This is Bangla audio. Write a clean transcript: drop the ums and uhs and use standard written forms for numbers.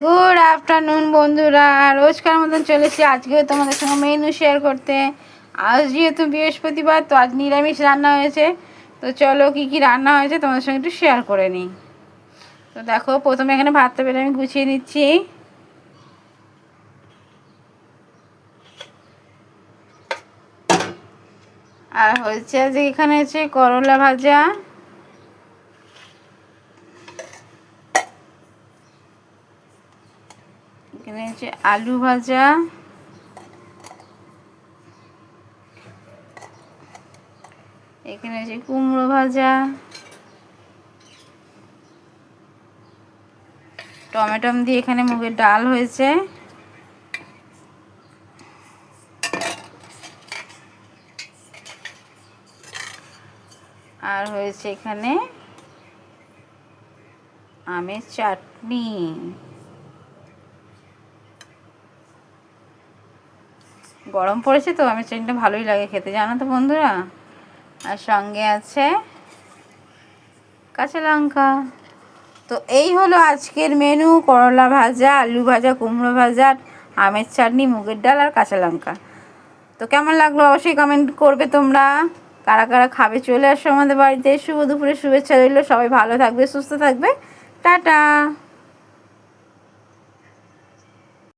গুড আফটারনুন বন্ধুরা, রোজকার মতন চলেছি আজকেও তোমাদের সঙ্গে মেনু শেয়ার করতে। আজ যেহেতু বৃহস্পতিবার, তো আজ নিরামিষ রান্না হয়েছে। তো চলো কি কি রান্না হয়েছে তোমাদের সঙ্গে একটু শেয়ার করে নিই। তো দেখো, প্রথমে এখানে ভাতটা বেড়ে আমি গুছিয়ে নিচ্ছি। আর হচ্ছে যে এখানে হচ্ছে করলা ভাজা, এখানে হচ্ছে আলু ভাজা, এখানে হচ্ছে কুমড়ো ভাজা, টমেটো দিয়ে এখানে মুগের ডাল হয়েছে, আর হয়েছে এখানে আমের চাটনি। গরম পড়েছে তো আমের চাটনিটা ভালোই লাগে খেতে, জানো তো বন্ধুরা। আর সঙ্গে আছে কাঁচা লঙ্কা। তো এই হলো আজকের মেনু: করলা ভাজা, আলু ভাজা, কুমড়ো ভাজা, আমের চাটনি, মুগের ডাল আর কাঁচা লঙ্কা। তো কেমন লাগলো অবশ্যই কমেন্ট করবে তোমরা। কারা কারা খাবে চলে আসো আমাদের বাড়িতে। শুভ দুপুরে শুভেচ্ছা রইল। সবাই ভালো থাকবে, সুস্থ থাকবে। টাটা।